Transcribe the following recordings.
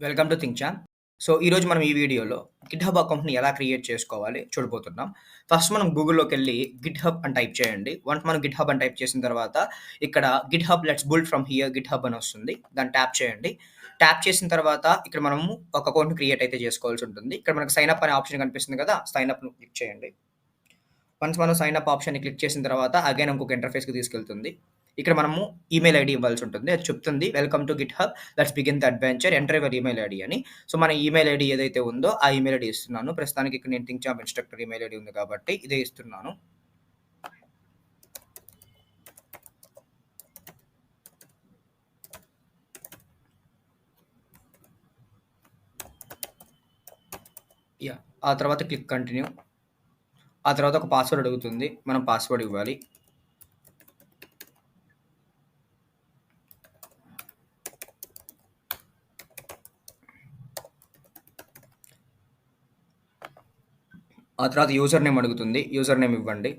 Welcome to థింక్చాంప్. So, ఈరోజు మనం ఈ వీడియోలో గిట్‌హబ్ అకౌంట్‌ని ఎలా క్రియేట్ చేసుకోవాలి చూడబోతున్నాం. ఫస్ట్ మనం గూగుల్‌లోకెళ్ళి గిట్‌హబ్ అని టైప్ చేయండి. వన్స్ మనం గిట్‌హబ్ అని టైప్ చేసిన తర్వాత ఇక్కడ GitHub let's build from here GitHub అని వస్తుంది. దాన్ని ట్యాప్ చేయండి. ట్యాప్ చేసిన తర్వాత ఇక్కడ మనము ఒక అకౌంట్‌ని క్రియేట్ అయితే చేసుకోవాల్సి ఉంటుంది. ఇక్కడ మనకు సైన్ అప్ అనే ఆప్షన్ కనిపిస్తుంది కదా! సైన్ అప్‌ను క్లిక్ చేయండి. వన్స్ మనం సైన్ అప్ ఆప్షన్‌ని క్లిక్ చేసిన తర్వాత అగైన్ ఇంకొక ఇంటర్‌ఫేస్‌కి తీసుకెళ్తుంది. ఇక్కడ మనము ఈమెయిల్ ఐడీ ఇవ్వాల్సి ఉంటుంది. అది చెప్తుంది welcome to GitHub let's begin the adventure enter your email ID అని. సో, మన ఈమెయిల్ ఐడీ ఏదైతే ఉందో ఆ ఈమెయిల్ ఐడీ ఇస్తున్నాను. ప్రస్తుతానికి ఇక్కడ నేను థింక్చాంప్ ఇన్‌స్ట్రక్టర్ ఈమెయిల్ ఐడీ ఉంది కాబట్టి ఇదే ఇస్తున్నాను. యాహ్! ఆ తర్వాత క్లిక్ కంటిన్యూ. ఆ తర్వాత ఒక పాస్వర్డ్ అడుగుతుంది. మనం పాస్వర్డ్ ఇవ్వాలి. ఆ తర్వాత యూజర్ నేమ్ అడుగుతుంది. యూజర్ నేమ్ ఇవ్వండి.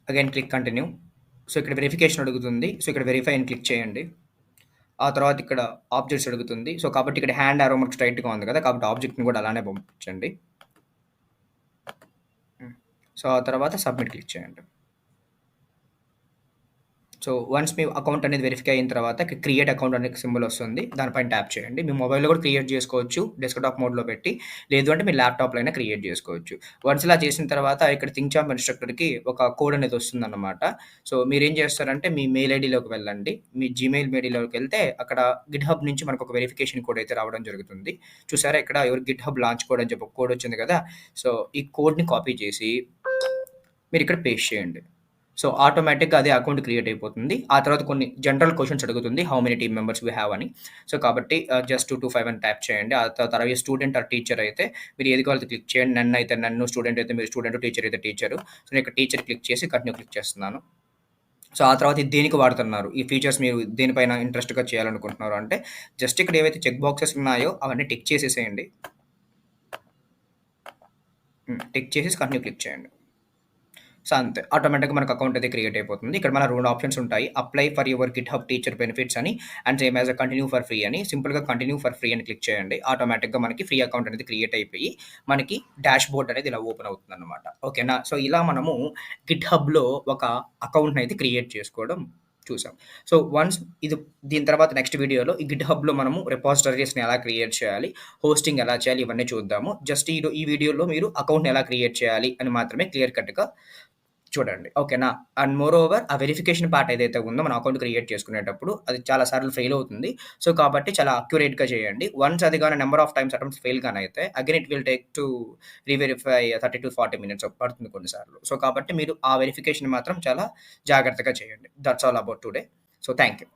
Again click continue. సో, ఇక్కడ వెరిఫికేషన్ అడుగుతుంది. సో, ఇక్కడ వెరిఫై అని క్లిక్ చేయండి. ఆ తర్వాత ఇక్కడ ఆబ్జెక్ట్స్ అడుగుతుంది. సో, కాబట్టి ఇక్కడ హ్యాండ్ యారో మనకు స్ట్రెయిట్‌గా ఉంది కదా! కాబట్టి ఆబ్జెక్ట్‌ని కూడా అలానే పంపించండి. సో, ఆ తర్వాత సబ్మిట్ క్లిక్ చేయండి. సో, వన్స్ మీ అకౌంట్ అనేది వెరిఫై అయిన తర్వాత క్రియేట్ అకౌంట్ అనే సింబల్ వస్తుంది. దానిపైన ట్యాప్ చేయండి. మీ మొబైల్‌లో కూడా క్రియేట్ చేసుకోవచ్చు. డెస్క్‌టాప్ మోడ్‌లో పెట్టి. లేదు అంటే మీ ల్యాప్‌టాప్‌లో అయినా క్రియేట్ చేసుకోవచ్చు. వన్స్ ఇలా చేసిన తర్వాత ఇక్కడ థింక్చాంప్ ఇన్‌స్ట్రక్టర్‌కి ఒక కోడ్ అనేది వస్తుందన్నమాట. సో, మీరేం చేస్తారంటే మీ మెయిల్ ఐడీలోకి వెళ్ళండి. మీ జీమెయిల్ మెయిల్‌లోకి వెళ్తే అక్కడ గిట్‌హబ్ నుంచి మనకు ఒక వెరిఫికేషన్ కోడ్ అయితే రావడం జరుగుతుంది. చూసారా ఇక్కడ ఎవరు గిట్‌హబ్ లాంచ్ కోడ్ అని చెప్పి ఒక కోడ్ వచ్చింది కదా! సో, ఈ కోడ్‌ని కాపీ చేసి మీరిక్కడ పేస్ట్ చేయండి. సో, ఆటోమేటిక్‌గా అదే అకౌంట్ క్రియేట్ అయిపోతుంది. ఆ తర్వాత కొన్ని జనరల్ క్వెషన్స్ అడుగుతుంది. How many team members we have అని. సో, కాబట్టి జస్ట్ 2-5 అని టైప్ చేయండి. ఆ తర్వాత అలాగే స్టూడెంట్ ఆర్ టీచర్ అయితే మీరు ఏది కావాలో క్లిక్ చేయండి. నన్ అయితే నన్ను, స్టూడెంట్ అయితే మీరు స్టూడెంట్, టీచర్ అయితే టీచరు. సో, నేను ఇక్కడ టీచర్ క్లిక్ చేసి కంటిన్యూ క్లిక్ చేస్తున్నాను. సో, ఆ తర్వాత ఇది దేనికి వాడుతున్నారు? ఈ ఫీచర్స్ మీరు దేనిపైన ఇంట్రెస్ట్‌గా చేయాలనుకుంటున్నారు అంటే జస్ట్ ఇక్కడ ఏవైతే చెక్ బాక్సెస్ ఉన్నాయో అవన్నీ టిక్ చేసేసేయండి. టిక్ చేసేసి కంటిన్యూ క్లిక్ చేయండి. సో, అంతే. ఆటోమేటిక్‌గా మనకు అకౌంట్ అయితే క్రియేట్ అయిపోతుంది. ఇక్కడ మన 2 ఆప్షన్స్ ఉంటాయి. Apply for your GitHub teacher benefits అని and same as continue for free అని. సింపుల్‌గా కంటిన్యూ ఫర్ ఫ్రీ అని క్లిక్ చేయండి. ఆటోమేటిక్‌గా మనకి ఫ్రీ అకౌంట్ అనేది క్రియేట్ అయిపోయి మనకి డాష్‌బోర్డ్ అనేది ఇలా ఓపెన్ అవుతుందన్నమాట. ఓకేనా? సో, ఇలా మనము గిట్‌హబ్‌లో ఒక అకౌంట్‌ని అయితే క్రియేట్ చేసుకోవడం చూసాం. సో, వన్స్ దీని తర్వాత నెక్స్ట్ వీడియోలో ఈ గిట్‌హబ్‌లో మనము రిపాజిటరీస్‌ని ఎలా క్రియేట్ చేయాలి, హోస్టింగ్ ఎలా చేయాలి ఇవన్నీ చూద్దాము. జస్ట్ ఈ వీడియోలో మీరు అకౌంట్‌ని ఎలా క్రియేట్ చేయాలి అని మాత్రమే క్లియర్ కట్‌గా చూడండి. ఓకేనా? అండ్ మోర్ ఓవర్ ఆ వెరిఫికేషన్ పార్ట్ ఏదైతే ఉందో మన అకౌంట్ క్రియేట్ చేసుకునేటప్పుడు అది చాలా సార్లు ఫెయిల్ అవుతుంది. సో, కాబట్టి చాలా అక్యురేట్‌గా చేయండి. వన్స్ అది గాని number of times attempts fail గానైతే again it will take to reverify 30-40 minutes పడుతుంది కొన్ని సార్లు. సో, కాబట్టి మీరు ఆ వెరిఫికేషన్ మాత్రం చాలా జాగ్రత్తగా చేయండి. That's all about today. So, thank you.